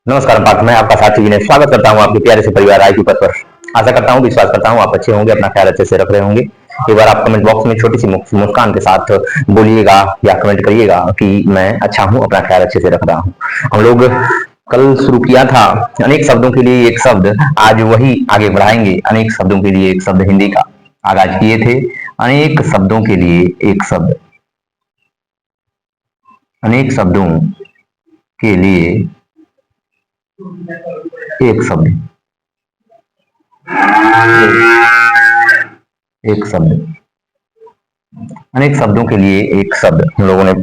नमस्कार पार्थ, मैं आपका साथी विनय स्वागत करता हूं आपके प्यारे से परिवार आईक्यू पर। आशा करता हूं, विश्वास करता हूं आप अच्छे होंगे, अपना ख्याल अच्छे से रख रहे होंगे। एक बार आप कमेंट बॉक्स में छोटी सी मुस्कान के साथ बोलिएगा या कमेंट करिएगा कि मैं अच्छा हूं, अपना ख्याल अच्छे से रख रहा हूं। हम लोग कल शुरू किया था अनेक शब्दों के लिए एक शब्द, आज वही आगे बढ़ाएंगे। अनेक शब्दों के लिए एक शब्द हिंदी का आगाज किए थे। अनेक शब्दों के लिए एक शब्द, अनेक शब्दों के लिए एक शब्द, एक शब्द, अनेक शब्दों के लिए एक शब्द हम लोगों ने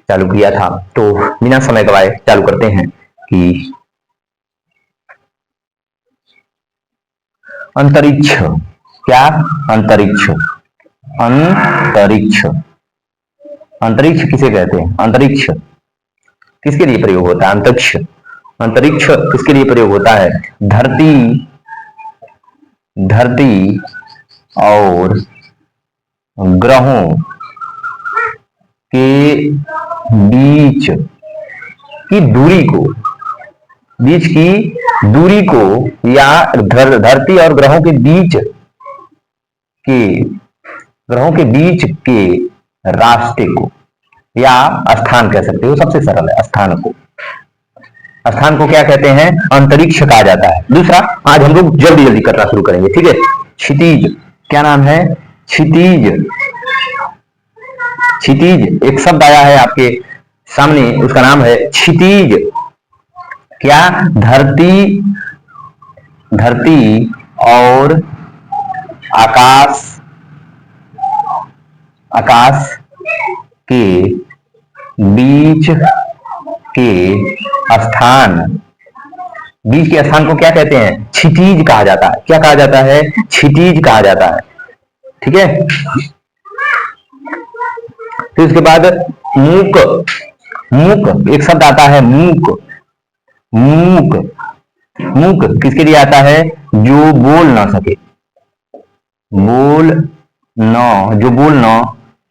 चालू किया था। तो बिना समय गवाए चालू करते हैं कि अंतरिक्ष। क्या? अंतरिक्ष। अंतरिक्ष। अंतरिक्ष किसे कहते हैं? अंतरिक्ष किसके लिए प्रयोग होता है? अंतरिक्ष। अंतरिक्ष किसके लिए प्रयोग होता है? धरती, धरती और ग्रहों के बीच की दूरी को, बीच की दूरी को, या धरती और ग्रहों के बीच के, ग्रहों के बीच के रास्ते को, या स्थान कह सकते हो, सबसे सरल है स्थान को। स्थान को क्या कहते हैं? अंतरिक्ष कहा जाता है। दूसरा, आज हम लोग जल्दी जल्दी करना शुरू करेंगे, ठीक है? क्षितिज। क्या नाम है? क्षितिज। क्षितिज एक शब्द आया है आपके सामने, उसका नाम है क्षितिज। क्या? धरती, धरती और आकाश, आकाश के बीच के स्थान, बीच के स्थान को क्या कहते हैं? क्षितिज कहा जाता है। क्या कहा जाता है? क्षितिज कहा जाता है, ठीक है? फिर उसके बाद मूक। मूक एक शब्द आता है, मूक। मूक, मूक किसके लिए आता है? जो बोल ना सके, बोल न, जो बोल ना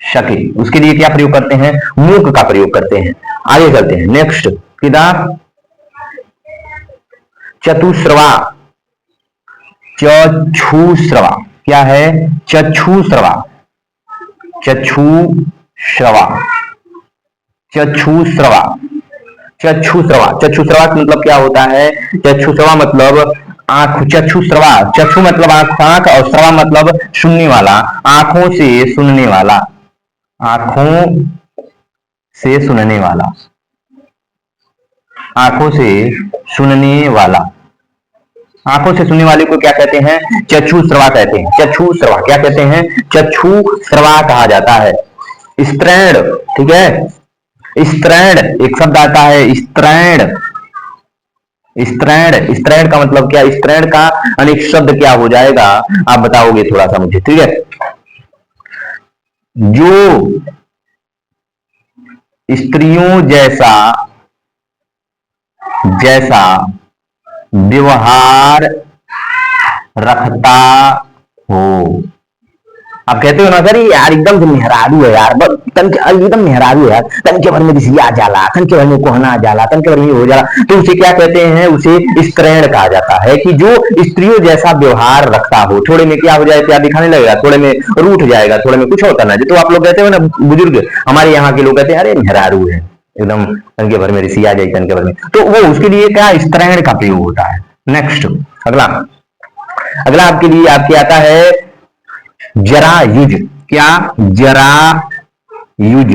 सके, उसके लिए क्या प्रयोग करते हैं? मूक का प्रयोग करते हैं। आगे चलते हैं, नेक्स्ट। किताब चतुश्रवा। चक्षुश्रवा। क्या है? चक्षुश्रवा। चक्षुश्रवा। चक्षुश्रवा। चक्षुश्रवा। चक्षुश्रवा मतलब क्या होता है? चक्षुश्रवा मतलब आंख। चक्षुश्रवा, चक्षु मतलब आंख, आंख, और श्रवा मतलब सुनने वाला, आंखों से सुनने वाला, आंखों से सुनने वाला, आंखों से सुनने वाला। आंखों से सुनने वाले को क्या कहते हैं? चक्षुश्रवा कहते हैं। चक्षुश्रवा क्या कहते हैं? चक्षुश्रवा कहा जाता है। स्त्रैण, ठीक है? स्त्रैण एक शब्द आता है, स्त्रैण। स्त्रैण, स्त्रैण का मतलब क्या? स्त्रैण का अनेक शब्द क्या हो जाएगा, आप बताओगे थोड़ा सा मुझे, ठीक है? जो स्त्रियों जैसा, जैसा व्यवहार रखता हो। आप कहते हो ना, सर यार एकदम से मेहरारू है यार, एकदम मेहरारू है यार, तन के भर में दिसिया जाला, तन के भर में कोहना जाला, तन के भर में हो जाला, तो उसे क्या कहते हैं? उसे स्त्रैण कहा जाता है। कि जो स्त्रियों जैसा व्यवहार रखता हो। थोड़े में क्या हो जाए? प्यार दिखाने लगेगा, थोड़े में रूठ जाएगा, थोड़े में कुछ होता ना। तो आप लोग कहते हो ना, बुजुर्ग हमारे यहाँ के लोग कहते हैं, अरे मेहरारू है एकदम, तन के भर में रिसिया जाए, तन के भर में, तो वो उसके लिए क्या? स्त्रैण का प्रयोग होता है। नेक्स्ट, अगला। अगला आपके लिए आपके आता है जरायुज। क्या? जरायुज।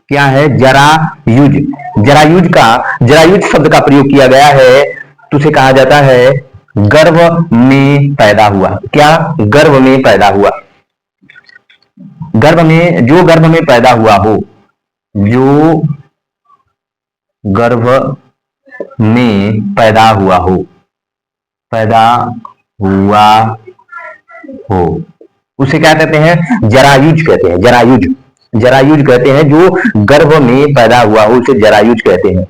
क्या है? जरायुज। जरायुज का, जरायुज शब्द का प्रयोग किया गया है, तो उसे कहा जाता है गर्भ में पैदा हुआ। क्या? गर्भ में पैदा हुआ। गर्भ में, जो गर्भ में पैदा हुआ हो, जो गर्भ में पैदा हुआ हो, पैदा हुआ हो, उसे क्या कहते हैं? जरायुज कहते हैं। जरायुज, जरायुज कहते हैं जो गर्भ में पैदा हुआ हो, उसे जरायुज कहते हैं।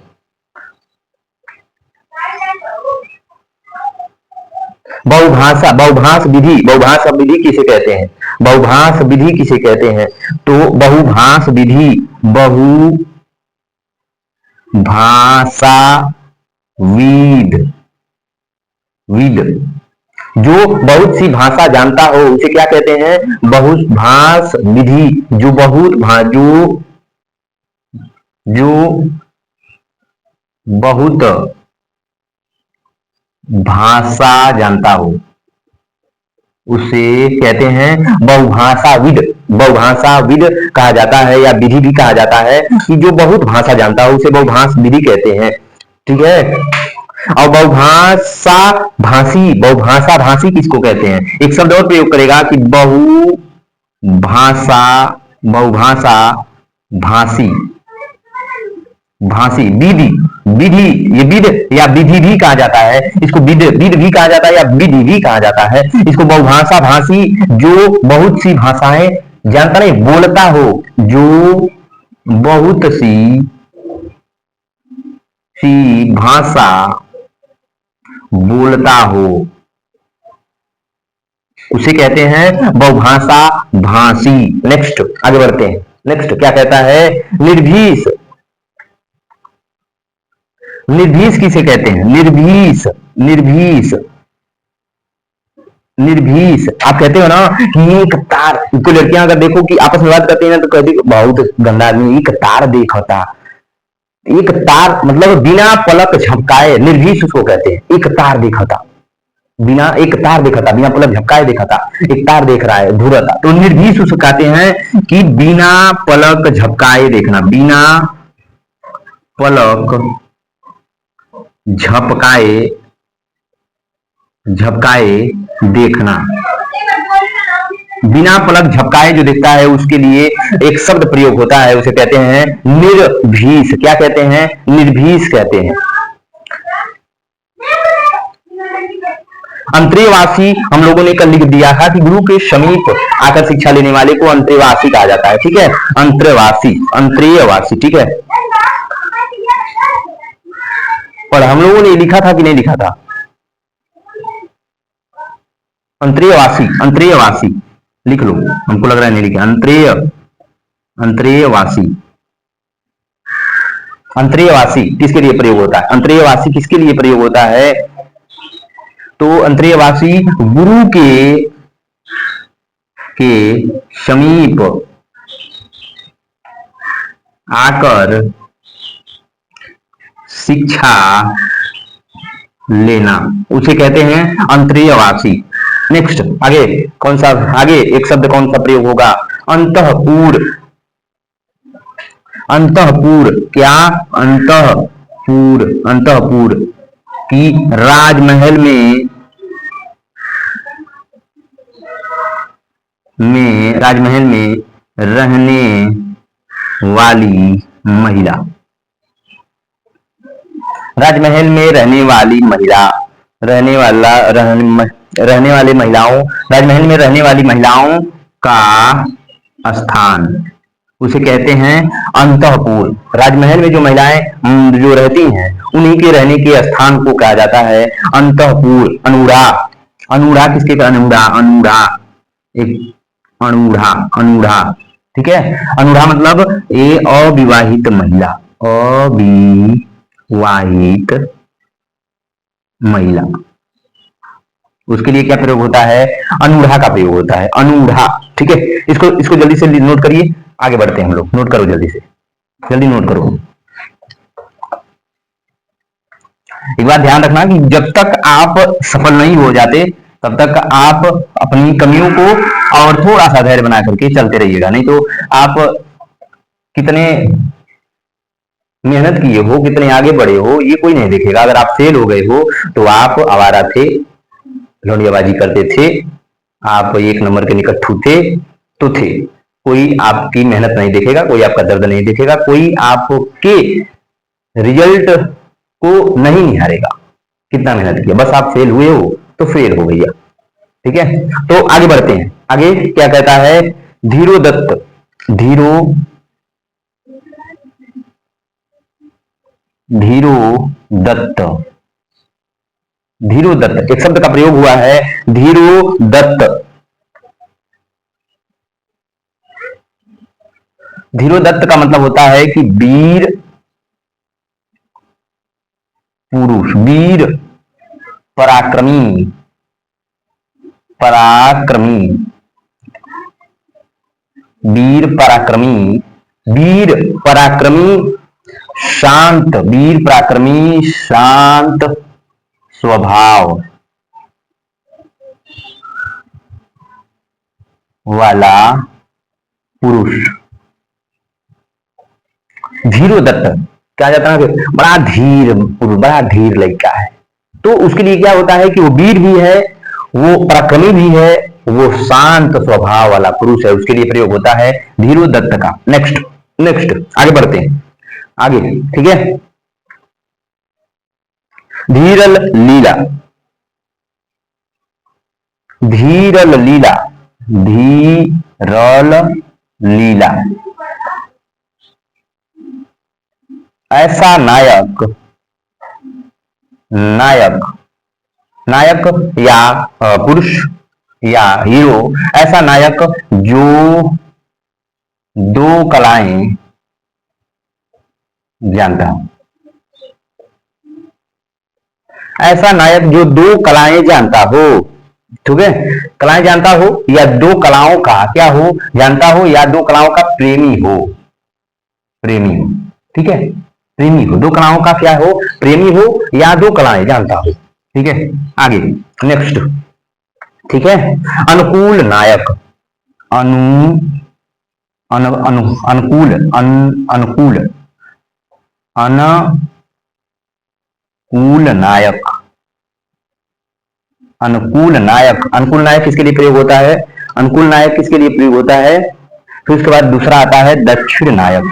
बहुभाषा, बहुभाष विधि। बहुभाष विधि किसे कहते हैं? बहुभाष विधि किसे कहते हैं? तो बहुभाष विधि, बहु भाषाविद, विद, जो बहुत सी भाषा जानता हो उसे क्या कहते हैं? बहुभाष विधि। जो बहुत भाषा जानता हो उसे कहते हैं बहुभाषाविद। बहुभाषाविद कहा जाता है या विधि भी कहा जाता है कि जो बहुत भाषा जानता हो उसे बहुभाष विधि कहते हैं। ठीक है। और बहुभाषा भाषी, बहुभाषा भाषी किसको कहते हैं? एक शब्द और प्रयोग करेगा कि बहुभाषा, बहुभाषा भाषी, भाषी, विधि, विधि, ये विध या विधि भी कहा जाता है, इसको विध, विध भी कहा जाता है या विधि भी कहा जाता है। इसको बहुभाषा भाषी जो बहुत सी भाषाएं जानता नहीं, बोलता हो, जो बहुत सी भाषा बोलता हो उसे कहते हैं बहुभाषा भाषी। नेक्स्ट आगे बढ़ते हैं। नेक्स्ट क्या कहता है? निर्भीष। निर्भीष किसे कहते हैं? निर्भीष, निर्भीष, निर्भीष। आप कहते हो ना कि एक तार, कोई लड़कियां अगर देखो कि आपस में बात करती है ना तो कहती बहुत गंदा आदमी, एक तार देखता। एक तार मतलब बिना पलक झपकाए, निर्भीष उसको कहते हैं। एक तार देखता, बिना, एक तार देखा था, बिना पलक झपकाए देखा था, एक तार देख रहा है धुरता, तो निर्भीष उसको कहते हैं कि बिना पलक झपकाए देखना, बिना पलक झपकाए, झपकाए देखना। बिना पलक झपकाए जो देखता है उसके लिए एक शब्द प्रयोग होता है, उसे कहते हैं निर्भीष। क्या कहते हैं? निर्भीष कहते हैं। अंतरेवासी हम लोगों ने कल लिख दिया था कि गुरु के समीप आकर शिक्षा लेने वाले को अंतरेवासी कहा जाता है। ठीक है, अंतरेवासी, अंतरेवासी। ठीक है, और हम लोगों ने लिखा था कि नहीं लिखा था? अंतरेयवासी, अंतरेयवासी लिख लो, हमको लग रहा है नहीं लिखा। अंतरेय, अंतरेयवासी, अंतरेयवासी किसके लिए प्रयोग होता है? अंतरेयवासी किसके लिए प्रयोग होता है? तो अंतरेयवासी गुरु के समीप आकर शिक्षा लेना उसे कहते हैं अंतरेयवासी। नेक्स्ट आगे कौन सा, आगे एक शब्द कौन सा प्रयोग होगा? अंतःपुर, अंतःपुर। क्या? अंतःपुर, अंतःपुर की राजमहल में राजमहल में रहने वाली महिला, राजमहल में रहने वाली महिला, रहने वाली महिलाओं, राजमहल में रहने वाली महिलाओं का स्थान उसे कहते हैं अंतःपुर। राजमहल में जो महिलाएं जो रहती हैं उन्हीं के रहने के स्थान को कहा जाता है अंतःपुर। अनूढ़ा, अनूढ़ा किसके का? अनूढ़ा, अनूढ़ा, एक अनूढ़ा, अनूढ़ा। ठीक है, अनूढ़ा मतलब ये अविवाहित महिला, अविवाहित महिला, उसके लिए क्या प्रयोग होता है? अनूढ़ा का प्रयोग होता है, अनूढ़ा। ठीक है, इसको जल्दी से नोट करिए, आगे बढ़ते हैं हम लोग। नोट करो जल्दी से, जल्दी नोट करो। एक बात ध्यान रखना कि जब तक आप सफल नहीं हो जाते तब तक आप अपनी कमियों को और थोड़ा सा धैर्य बना करके चलते रहिएगा, नहीं तो आप कितने मेहनत किए हो, कितने आगे बढ़े हो, ये कोई नहीं देखेगा। अगर आप फेल हो गए हो तो आप आवारा थे, लौंडियाबाजी करते थे, आप एक नंबर के निकट्ठू थे तो थे। कोई आपकी मेहनत नहीं देखेगा, कोई आपका दर्द नहीं देखेगा, कोई आपके रिजल्ट को नहीं निहारेगा कितना मेहनत किया। बस आप फेल हुए हो तो फेल हो भैया। ठीक है, तो आगे बढ़ते हैं। आगे क्या कहता है? धीरोदत्त, धीरोदत्त, धीरोदत्त एक शब्द का प्रयोग हुआ है, धीरोदत्त। धीरोदत्त का मतलब होता है कि वीर पुरुष, वीर, पराक्रमी, पराक्रमी, वीर पराक्रमी, वीर पराक्रमी, शांत, वीर पराक्रमी शांत स्वभाव वाला पुरुष। धीरोदत्त क्या जाता है, बड़ा धीर पुरुष, बड़ा धीर लड़का है। तो उसके लिए क्या होता है कि वो वीर भी है, वो पराक्रमी भी है, वो शांत स्वभाव वाला पुरुष है, उसके लिए प्रयोग होता है धीरोदत्त का। नेक्स्ट नेक्स्ट आगे बढ़ते हैं, आगे ठीक है। धीरल लीला, धीरल लीला, धीरल लीला, ऐसा नायक, नायक, नायक या पुरुष या हीरो, ऐसा नायक जो दो कलाएं जानता हो, ऐसा नायक जो दो कलाएं जानता हो, ठीक है। कलाएं जानता हो या दो कलाओं का क्या हो, जानता हो, या दो कलाओं का प्रेमी हो, प्रेमी हो, ठीक है, प्रेमी हो, दो कलाओं का क्या हो, प्रेमी हो या दो कलाएं जानता हो, ठीक है। आगे नेक्स्ट ठीक है। अनुकूल नायक, अनु अनु अनु अनुकूल अनुकूल अनुकूल नायक, अनुकूल नायक, अनुकूल नायक किसके लिए प्रयोग होता है, अनुकूल नायक किसके लिए प्रयोग होता है। फिर उसके बाद दूसरा आता है दक्षिण नायक,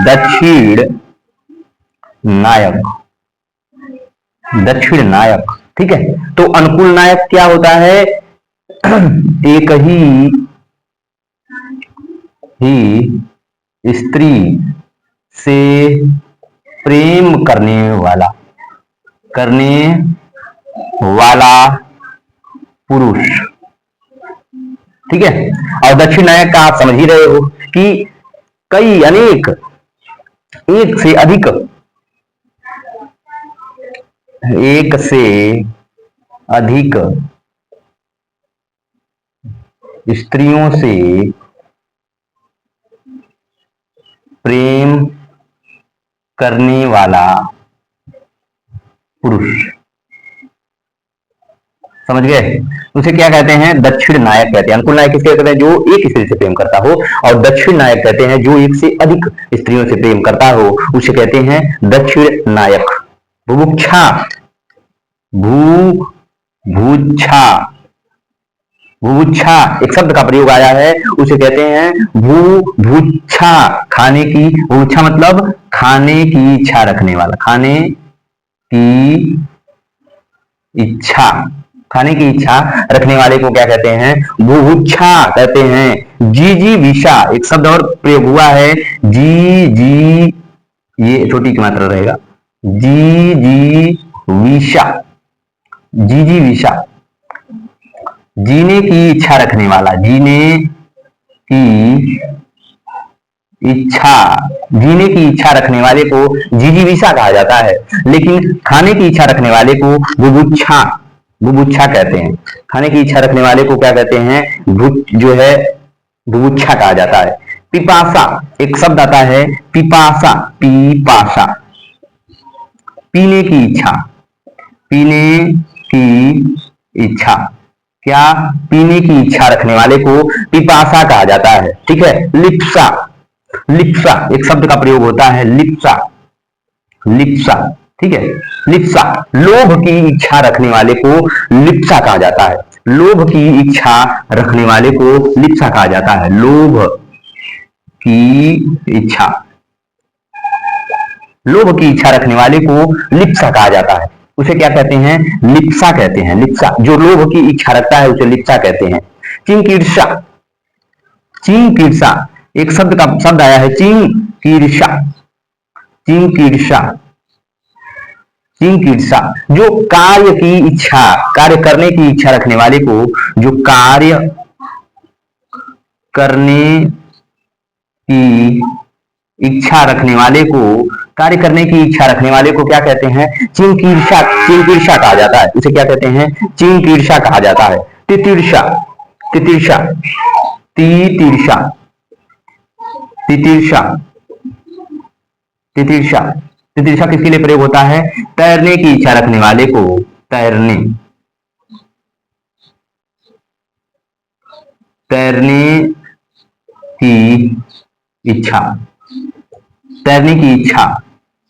दक्षिण नायक, दक्षिण नायक, ठीक है। तो अनुकूल नायक क्या होता है, एक ही स्त्री से प्रेम करने वाला पुरुष, ठीक है। और दक्षिण नायक का आप समझ ही रहे हो कि कई अनेक, एक से अधिक, एक से अधिक स्त्रियों से प्रेम करने वाला पुरुष, समझ गए। उसे क्या कहते हैं, दक्षिण नायक कहते हैं। अनुकूल नायक किसके कहते हैं, जो एक स्त्री से प्रेम करता हो, और दक्षिण नायक कहते हैं जो एक से अधिक स्त्रियों से प्रेम करता हो, उसे कहते हैं दक्षिण नायक। बुभुक्षा, भूभुक्षा, भूभुक्षा एक शब्द का प्रयोग आया है, उसे कहते हैं भूभुक्षा, खाने की, भूभुक्षा मतलब खाने की इच्छा रखने वाला, खाने की इच्छा, खाने की इच्छा रखने वाले को क्या कहते हैं, भूभुक्षा कहते हैं। जी विषा एक शब्द और प्रयोग हुआ है, जी ये छोटी की मात्रा रहेगा, जी विषा, जी विषा, जीने की इच्छा रखने वाला, जीने की इच्छा, जीने की इच्छा रखने वाले को जिजीविषा कहा जाता है, लेकिन खाने की इच्छा रखने वाले को बुभुक्षा, बुभुक्षा कहते हैं। खाने की इच्छा रखने वाले को क्या कहते हैं, जो है बुभुक्षा कहा जाता है। पिपासा एक शब्द आता है, पिपासा, पिपासा, पीने की इच्छा, पीने की इच्छा, क्या, पीने की इच्छा रखने वाले को पिपासा कहा जाता है, ठीक है। लिप्सा, लिप्सा एक शब्द का प्रयोग होता है, लिप्सा, लिप्सा, ठीक है। लिप्सा लोभ की इच्छा रखने वाले को लिप्सा कहा जाता है, लोभ की इच्छा रखने वाले को लिप्सा कहा जाता है, लोभ की इच्छा, लोभ की इच्छा रखने वाले को लिप्सा कहा जाता है, उसे क्या कहते हैं, लिप्सा कहते हैं। लिप्सा जो लोभ की इच्छा रखता है उसे लिप्सा कहते हैं। चिंकीर्षा, चिंकीर्षा एक शब्द का शब्द आया है, चिंकीर्षा, चिंकीर्षा, चिंकीर्षा जो कार्य की इच्छा, कार्य करने की इच्छा रखने वाले को, जो कार्य करने की इच्छा रखने वाले को कार्य करने की इच्छा रखने वाले को क्या कहते हैं? चिंकीर्षा, चिंकीर्षा कहा जाता है। उसे क्या कहते हैं? चिंकीर्षा कहा जाता है। तितीर्षा, तितीर्षा, तितीर्षा, तितीर्षा, तितीर्षा, तितीर्षा किसके लिए प्रयोग होता है? तैरने की इच्छा रखने वाले को, तैरने, तैरने की इच्छा, तैरने की इच्छा,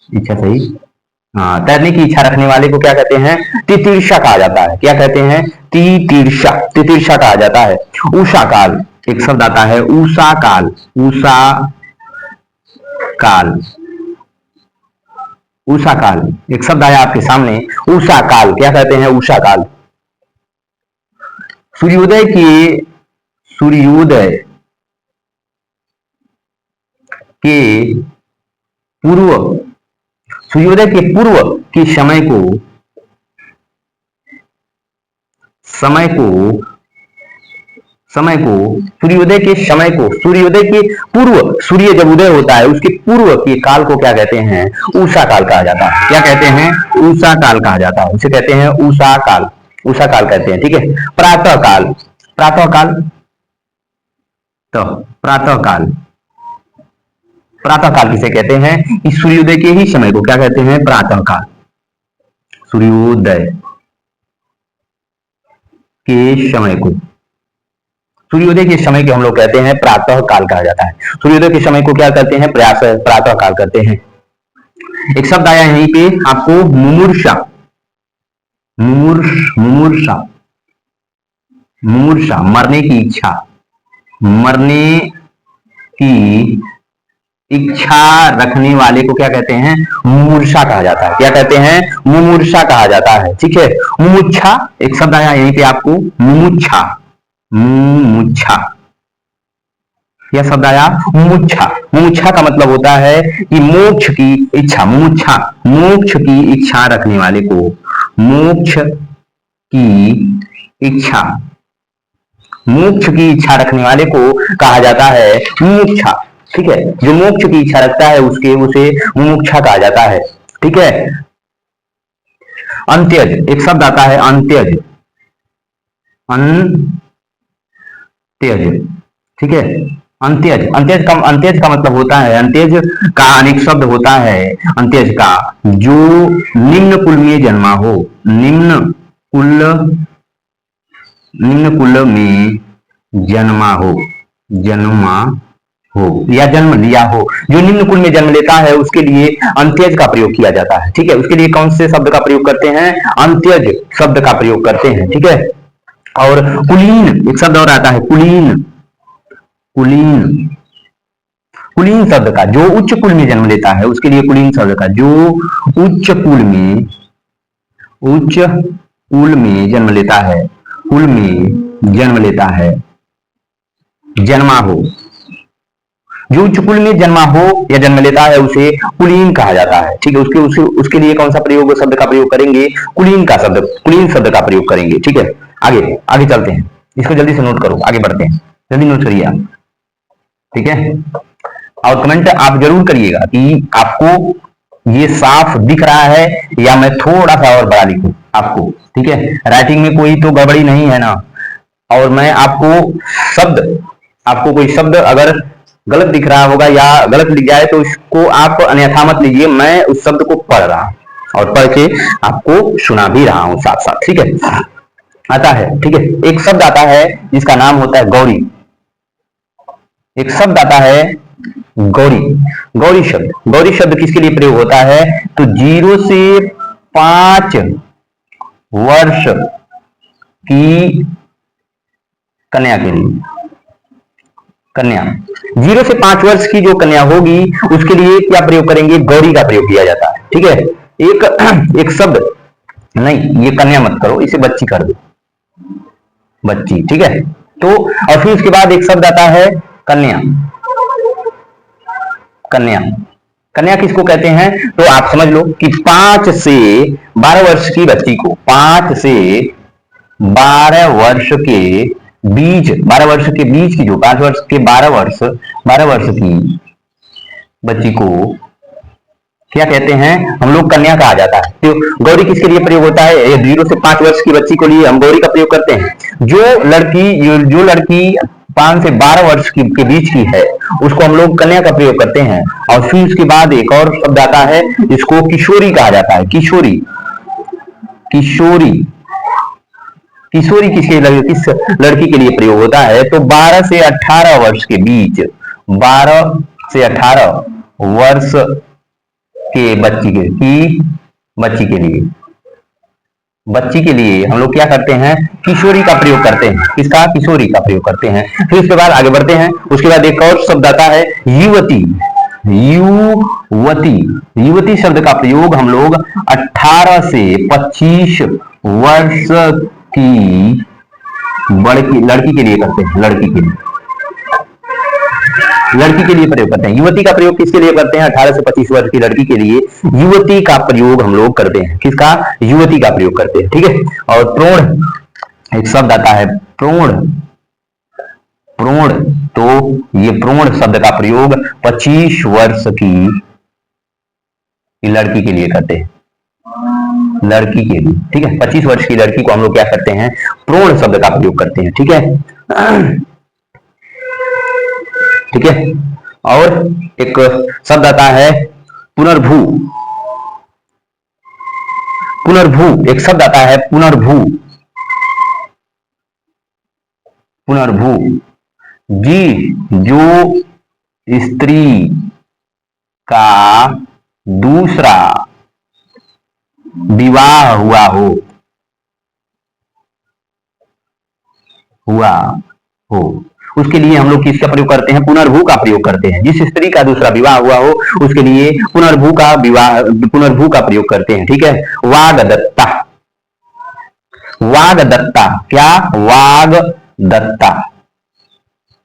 इच्छा सही, हाँ, तैरने की इच्छा रखने वाले को क्या कहते हैं? तितीर्षा कहा जाता है। क्या कहते हैं? तितीर्षा, तितीर्षा कहा जाता है। उषा काल, एक शब्द आता है उषा काल, उषा काल, उषा काल, एक शब्द आया आपके सामने उषा काल, क्या कहते हैं? उषा काल। सूर्योदय के, सूर्योदय के पूर्व, सूर्योदय के पूर्व के समय को, समय को, समय को, सूर्योदय के समय को, सूर्योदय के पूर्व, सूर्य जब उदय होता है उसके पूर्व के काल को क्या कहते हैं? उषा काल कहा जाता है। क्या कहते हैं? उषा काल कहा जाता है। उसे कहते हैं उषा काल, उषा काल कहते हैं। ठीक है। प्रातः काल, प्रातः काल, तो प्रातः काल, प्रातः काल किसे कहते हैं? इस सूर्योदय के ही समय को क्या कहते हैं? प्रातः काल, सूर्योदय के समय को, सूर्योदय के समय को हम लोग कहते हैं प्रातः काल कहा जाता है। सूर्योदय के समय को क्या कहते हैं? प्रयास, प्रातः काल कहते हैं। एक शब्द आया यहीं पे आपको मुमूर्षा, मुमूर्षा, मुमूर्षा, मरने की इच्छा, मरने की इच्छा रखने वाले को क्या कहते हैं? मुमूर्षा कहा जाता है। क्या कहते हैं? मुमूर्षा कहा जाता है। ठीक है। मुमुच्छा, एक शब्द आया यहीं पे आपको मुमुच्छा, मुमुच्छा, यह शब्द आया मुमुच्छा। मुमुच्छा का मतलब होता है कि मोक्ष की इच्छा, मुमुच्छा, मोक्ष की इच्छा रखने वाले को, मोक्ष की इच्छा, मोक्ष की इच्छा रखने वाले को कहा जाता है मुमुक्षा। ठीक है। जो मोक्ष की इच्छा रखता है उसके, उसे मुमुक्षा कहा जाता है। ठीक है। अंत्यज, एक शब्द आता है अंत्यज, अंत्यज, ठीक है। अंत्यज, अंत्यज का मतलब होता है, अंत्यज का अनेक शब्द होता है। अंत्यज का जो निम्न कुल में जन्मा हो, निम्न कुल, निम्न कुल में जन्मा हो, जन्मा हो या जन्म लिया हो, जो निम्न कुल में जन्म लेता है उसके लिए अंत्यज का प्रयोग किया जाता है। ठीक है। उसके लिए कौन से शब्द का प्रयोग करते हैं? अंत्यज शब्द का प्रयोग करते हैं। ठीक है। और कुलीन, एक शब्द और आता है कुलीन, कुलीन, कुलीन शब्द का जो उच्च कुल में जन्म लेता है उसके लिए कुलीन शब्द का जो उच्च कुल में, उच्च कुल में जन्म लेता है, कुल में जन्म लेता है, जन्मा हो, जो उच्च कुल में जन्मा हो या जन्म लेता है उसे कुलीन कहा जाता है। ठीक है। उसके लिए कौन सा प्रयोग, शब्द का प्रयोग करेंगे? कुलीन का शब्द, कुलीन शब्द का प्रयोग करेंगे। ठीक है। आगे आगे चलते हैं, इसको जल्दी से नोट करो, आगे बढ़ते हैं, जल्दी नोट करिए आप। ठीक है। और कमेंट आप जरूर करिएगा कि आपको ये साफ दिख रहा है या मैं थोड़ा सा और बड़ा लिखूं आपको। ठीक है। राइटिंग में कोई तो गड़बड़ी नहीं है ना। और मैं आपको शब्द, आपको कोई शब्द अगर गलत दिख रहा होगा या गलत लिख जाए तो इसको आप अन्यथा मत लीजिए, मैं उस शब्द को पढ़ रहा हूं और पढ़ के आपको सुना भी रहा हूं साथ साथ। ठीक है। आता है, ठीक है। एक शब्द आता है जिसका नाम होता है गौरी, एक शब्द आता है गौरी, गौरी शब्द, गौरी शब्द किसके लिए प्रयोग होता है? तो 0 से 5 वर्ष की कन्या के लिए, कन्या, 0 से 5 वर्ष की जो कन्या होगी उसके लिए क्या प्रयोग करेंगे? गौरी का प्रयोग किया जाता है। ठीक है। एक शब्द नहीं, ये कन्या मत करो, इसे बच्ची कर दो, बच्ची। ठीक है। तो और फिर उसके बाद एक शब्द आता है कन्या, कन्या, कन्या किसको कहते हैं? तो आप समझ लो कि 5 से 12 वर्ष की बच्ची को, 5 से 12 वर्ष के बीच, 12 वर्ष के बीच की जो 5 वर्ष के 12 वर्ष, 12 वर्ष की बच्ची को क्या कहते हैं हम लोग, कन्या कहा जाता है। तो गौरी किसके लिए प्रयोग होता है? 0 से 5 वर्ष की बच्ची को लिए हम गौरी का प्रयोग करते हैं। जो लड़की 5 से 12 वर्ष के बीच की है उसको हम लोग कन्या का प्रयोग करते हैं। और फिर उसके बाद एक और शब्द आता है, इसको किशोरी कहा जाता है। किशोरी, किशोरी, किशोरी किस लड़की के लिए प्रयोग होता है? तो 12 से 18 वर्ष के बीच, 12 से 18 वर्ष के बच्ची के लिए हम लोग क्या करते हैं? किशोरी का प्रयोग करते हैं। किसका? किशोरी का प्रयोग करते हैं। फिर उसके बाद आगे बढ़ते हैं। उसके बाद एक और शब्द आता है युवती। युवती, युवती शब्द का प्रयोग हम लोग 18 से 25 वर्ष की लड़की के लिए करते हैं। लड़की के लिए प्रयोग करते हैं। युवती का प्रयोग किसके लिए करते हैं? 18 से 25 वर्ष की लड़की के लिए युवती का प्रयोग हम लोग करते हैं। किसका? युवती का प्रयोग करते हैं। ठीक है। और प्रोढ़, एक शब्द आता है प्रोढ़। प्रोढ़, तो ये प्रोढ़ शब्द का प्रयोग 25 वर्ष की लड़की के लिए करते हैं। लड़की के लिए, ठीक है। 25 वर्ष की लड़की को हम लोग क्या करते हैं? प्रोढ़ शब्द का प्रयोग करते हैं। ठीक है। ठीक है। और एक शब्द आता है पुनर्भू। पुनर्भू, एक शब्द आता है पुनर्भू। पुनर्भू, जी जो स्त्री का दूसरा विवाह हुआ हो उसके लिए हम लोग किसका प्रयोग करते हैं? पुनर्भू का प्रयोग करते हैं। जिस स्त्री का दूसरा विवाह हुआ हो उसके लिए पुनर्भू का प्रयोग करते हैं। ठीक है। वागदत्ता, वागदत्ता, क्या? वागदत्ता।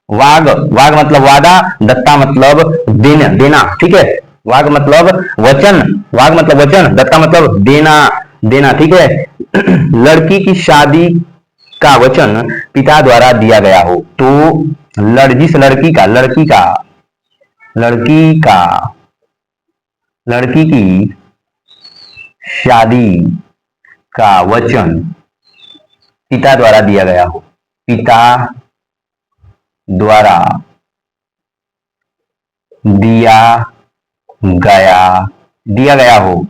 वाग मतलब वादा, दत्ता मतलब देना। ठीक है। वाग मतलब वचन, दत्ता मतलब देना। ठीक है। लड़की की शादी का वचन पिता द्वारा दिया गया हो तो जिस लड़की की शादी का वचन पिता द्वारा दिया गया हो, पिता द्वारा दिया गया हो,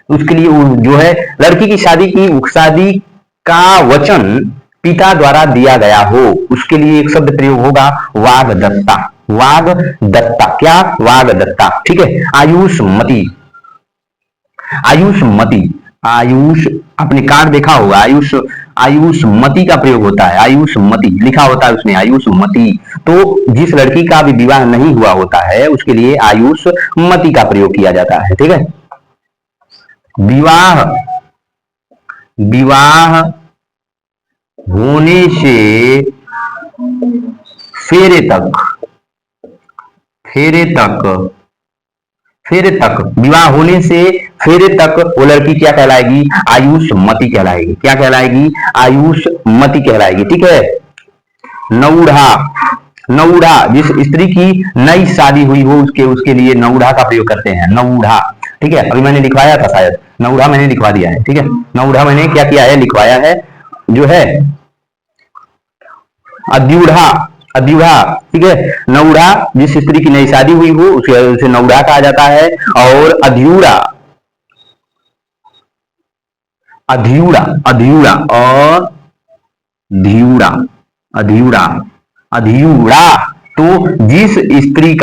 उसके लिए जो है लड़की की शादी का वचन पिता द्वारा दिया गया हो उसके लिए एक शब्द प्रयोग होगा वागदत्ता। वागदत्ता, क्या? वागदत्ता। ठीक है। आयुष्मती, आयुष्मती, आपने कार्ड देखा होगा, आयुष्मती का प्रयोग होता है। आयुष्मती लिखा होता है उसमें, आयुष्मती। तो जिस लड़की का भी विवाह नहीं हुआ होता है उसके लिए आयुष्मती का प्रयोग किया जाता है। ठीक है। विवाह होने से फेरे तक, विवाह होने से फेरे तक वो लड़की क्या कहलाएगी? आयुष्मती कहलाएगी। क्या कहलाएगी? आयुष्मती कहलाएगी। ठीक है। नौढ़ा, जिस स्त्री की नई शादी हुई हो उसके लिए नौढ़ा का प्रयोग करते हैं। नौढ़ा, ठीक है। अभी मैंने लिखवाया था शायद, नौढ़ा मैंने लिखवा दिया है। ठीक है। नौढ़ा मैंने क्या किया है? लिखवाया है, जो है अद्यूढ़ा। ठीक है। नौढ़ा, जिस स्त्री की नई शादी हुई हो उसे नौढ़ा कहा जाता है। और अध्यूढ़ा तो जिस स्त्री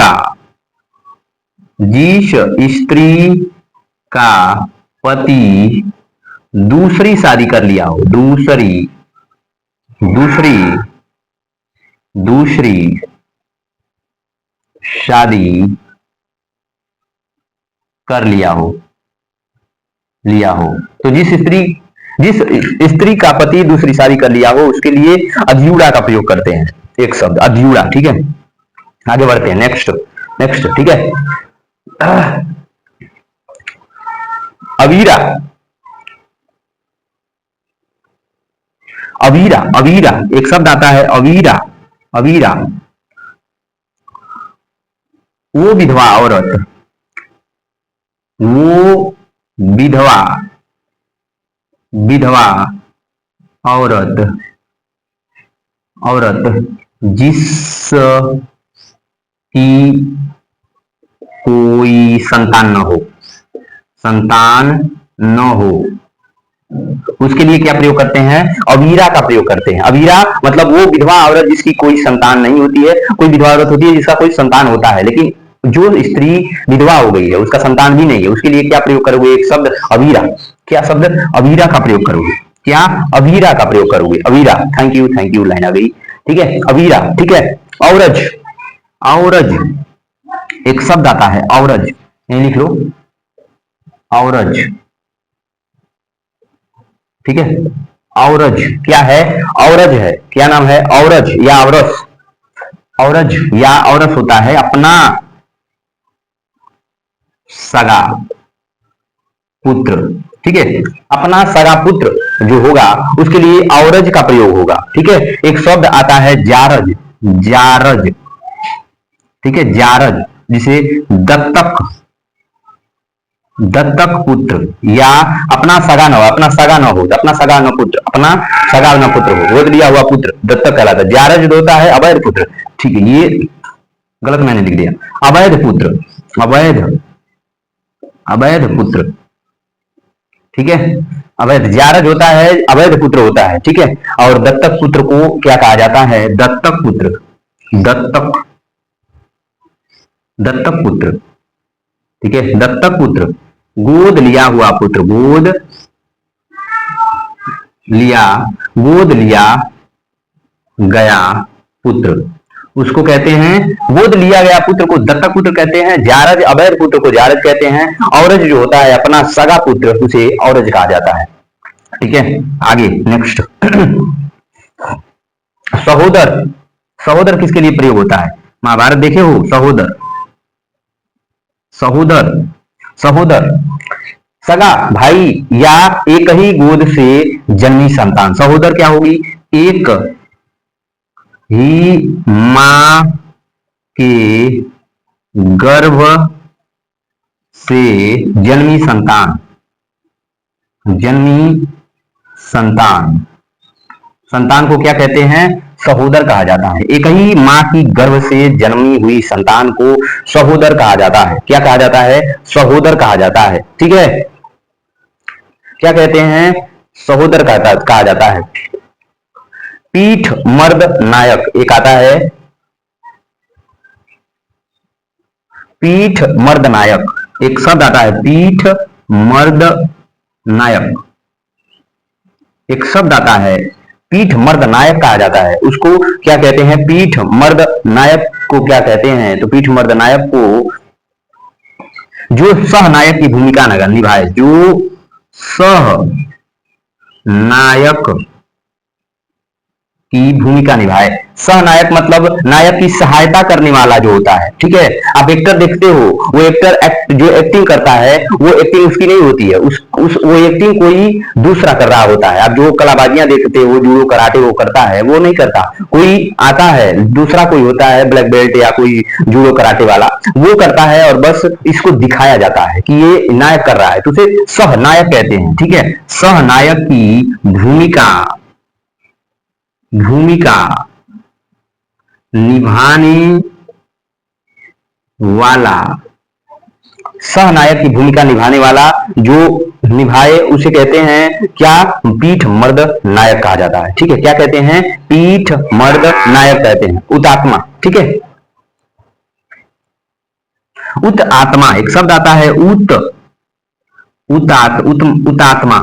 का पति दूसरी शादी कर लिया हो, दूसरी शादी कर लिया हो, तो जिस स्त्री का पति दूसरी शादी कर लिया हो उसके लिए अध्यूढ़ा का प्रयोग करते हैं। एक शब्द अध्यूढ़ा। ठीक है। आगे बढ़ते हैं। नेक्स्ट। ठीक है। अवीरा, एक शब्द आता है अवीरा, वो विधवा औरत वो विधवा विधवा औरत जिसकी कोई संतान न हो, उसके लिए क्या प्रयोग करते हैं? अवीरा का प्रयोग करते हैं। अवीरा मतलब वो विधवा औरत जिसकी कोई संतान नहीं होती है। कोई विधवा औरत होती है जिसका कोई संतान होता है, लेकिन जो स्त्री विधवा हो गई है, उसका संतान भी नहीं है, उसके लिए क्या प्रयोग करोगे? एक शब्द अवीरा। क्या शब्द? अवीरा का प्रयोग करोगे। क्या? अवीरा का प्रयोग करोगे। अवीरा। थैंक यू, लाइन आ गई। ठीक है, अवीरा। ठीक है, औरज। औरज एक शब्द आता है, औरज। यही लिख लो, औरज। ठीक है, औरज क्या है? औरज है। क्या नाम है? औरज या औरस। औरज या औरस होता है अपना सगा पुत्र। ठीक है, अपना सगा पुत्र जो होगा उसके लिए औरज का प्रयोग होगा। ठीक है, एक शब्द आता है जारज। जारज। ठीक है, जारज जिसे दत्तक पुत्र या अपना सगा न हो, अपना सगा न हो, अपना सगा न पुत्र, अपना सगा न पुत्र हो, गोद लिया हुआ पुत्र दत्तक कहलाता है। जारज होता है अवैध पुत्र। ठीक है, ये गलत मैंने लिख दिया। अवैध पुत्र, अवैध पुत्र। ठीक है, अवैध। जारज होता है अवैध पुत्र होता है। ठीक है, और दत्तक पुत्र को क्या कहा जाता है? दत्तक पुत्र। दत्तक दत्तक पुत्र। ठीक है, दत्तक पुत्र। गोद लिया हुआ पुत्र। गोद लिया गया पुत्र, उसको कहते हैं, गोद लिया गया पुत्र को दत्तक पुत्र कहते हैं। जारज अवैध पुत्र को जारज कहते हैं। औरज जो होता है अपना सगा पुत्र, उसे औरज कहा जाता है। ठीक है, आगे नेक्स्ट। सहोदर। सहोदर किसके लिए प्रयोग होता है? महाभारत देखे हो? सहोदर, सहोदर, सहोदर सगा भाई या एक ही गोद से जन्मी संतान। सहोदर क्या होगी? एक ही मां के गर्भ से जन्मी संतान। जन्मी संतान, संतान को क्या कहते हैं? सहोदर कहा जाता है। एक ही मां की गर्भ से जन्मी हुई संतान को सहोदर कहा जाता है। क्या कहा जाता है? सहोदर कहा जाता है। ठीक है, क्या कहते हैं? सहोदर कहा जाता है। पीठ मर्द नायक एक आता है, पीठ मर्द नायक एक शब्द आता है। पीठ मर्द नायक एक शब्द आता है, पीठ मर्द नायक कहा जाता है। उसको क्या कहते हैं? पीठ मर्द नायक को क्या कहते हैं? तो पीठ मर्द नायक को जो सहनायक की भूमिका निभाए, जो सह नायक की भूमिका निभाए। सहनायक मतलब नायक की सहायता करने वाला जो होता है। ठीक है, आप एक्टर देखते हो, वो एक्टर जो एक्टिंग करता है, वो एक्टिंग उसकी नहीं होती है, वो एक्टिंग कोई दूसरा कर रहा होता है। आप जो कलाबाजियां देखते हो, जो कराटे वो करता है, वो नहीं करता, कोई आता है दूसरा, कोई होता है ब्लैक बेल्ट या कोई जूडो कराटे वाला, वो करता है और बस इसको दिखाया जाता है कि ये नायक कर रहा है, तो उसे सहनायक कहते हैं। ठीक है, सहनायक की भूमिका निभाने वाला, सहनायक की भूमिका निभाने वाला जो निभाए उसे कहते हैं क्या? पीठ मर्द नायक कहा जाता है। ठीक है, क्या कहते हैं? पीठ मर्द नायक कहते हैं। उतात्मा। ठीक है, उत आत्मा एक शब्द आता है, उतात्मा,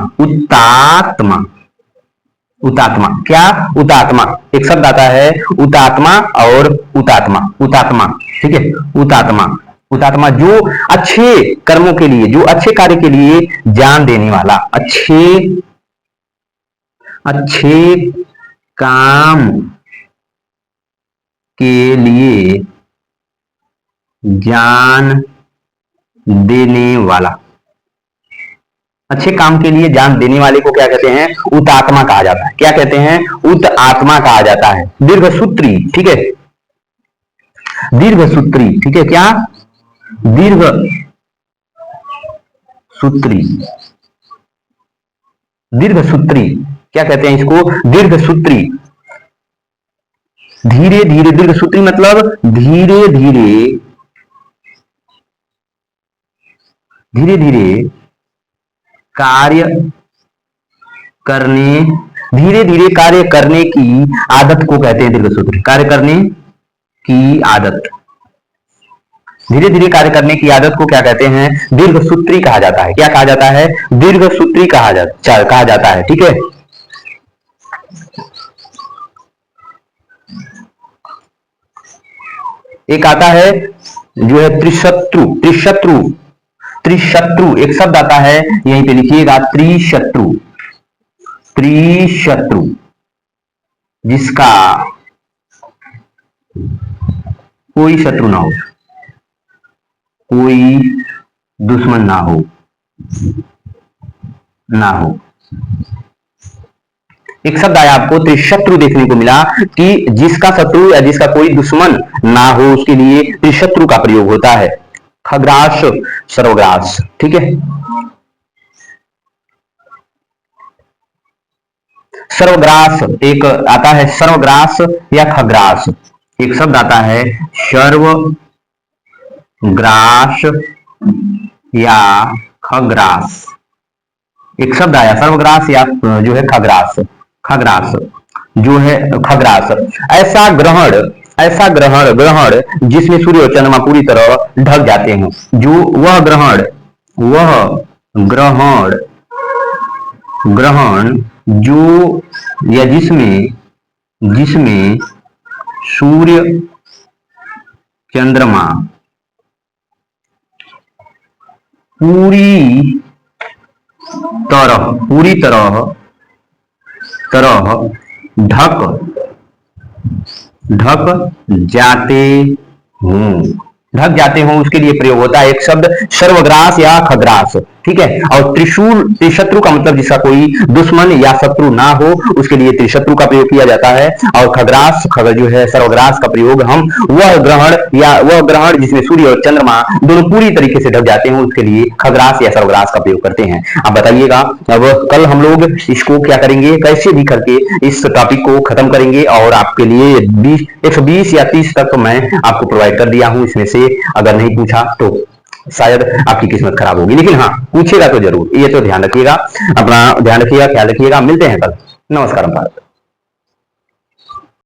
उतात्मा क्या? उतात्मा एक शब्द आता है, उतात्मा और उतात्मा। ठीक है, उतात्मा जो अच्छे कर्मों के लिए, जो अच्छे कार्य के लिए जान देने वाला, अच्छे काम के लिए जान देने वाला, अच्छे काम के लिए जान देने वाले को क्या कहते हैं? उतात्मा कहा जाता है। क्या कहते हैं? उत आत्मा कहा जाता है। दीर्घसूत्री। ठीक है, दीर्घसूत्री। ठीक है, क्या? सूत्री, दीर्घ सूत्री, क्या कहते हैं इसको? दीर्घ सूत्री। धीरे धीरे, दीर्घ सूत्री मतलब धीरे धीरे, धीरे धीरे कार्य करने, धीरे धीरे कार्य करने की आदत को कहते हैं दीर्घ सूत्री। कार्य करने की आदत, धीरे धीरे कार्य करने की आदत को क्या कहते हैं? दीर्घ सूत्री कहा जाता है। क्या कहा जाता है? दीर्घ सूत्री कहा जाता है। ठीक है। एक आता है जो है त्रिशत्रु, त्रिशत्रु, त्रिशत्रु एक शब्द आता है, यहीं पे लिखिएगा त्रिशत्रु, त्रिशत्रु, जिसका कोई शत्रु ना हो, कोई दुश्मन ना हो, ना हो। एक शब्द आया आपको त्रिशत्रु देखने को मिला कि जिसका शत्रु या जिसका कोई दुश्मन ना हो उसके लिए त्रिशत्रु का प्रयोग होता है। खग्रास, सर्वग्रास। ठीक है। सर्वग्रास एक आता है, सर्वग्रास या खग्रास। एक शब्द आता है सर्वग्रास या खग्रास। एक शब्द आया सर्वग्रास या जो है खग्रास, खग्रास जो है खग्रास। ऐसा ग्रहण, ऐसा ग्रहण, ग्रहण जिसमें सूर्य और चंद्रमा पूरी तरह ढक जाते हैं। जो वह ग्रहण, वह ग्रहण, ग्रहण जो या जिसमें, जिसमें सूर्य चंद्रमा पूरी तरह, पूरी तरह, तरह ढक जाते हों, ढक जाते हों, उसके लिए प्रयोग होता है एक शब्द सर्वग्रास या खग्रास। ठीक है। और त्रिशूल, त्रिशत्रु का मतलब जिसका कोई दुश्मन या शत्रु ना हो उसके लिए त्रिशत्रु का प्रयोग किया जाता है। और खग्रास, खग जो है सर्वग्रास का प्रयोग हम वह ग्रहण या वह ग्रहण जिसमें सूर्य और चंद्रमा दोनों पूरी तरीके से ढक जाते हैं उसके लिए खग्रास या सर्वग्रास का प्रयोग करते हैं। आप बताइएगा। अब कल हम लोग इसको क्या करेंगे, कैसे भी करके इस टॉपिक को खत्म करेंगे और आपके लिए 120 या 30 तक मैं आपको प्रोवाइड कर दिया हूं। इसमें से अगर नहीं पूछा तो शायद आपकी किस्मत खराब होगी, लेकिन हाँ पूछेगा तो जरूर, ये तो ध्यान रखिएगा। अपना ध्यान रखिएगा, ख्याल रखिएगा। मिलते हैं कल। नमस्कार।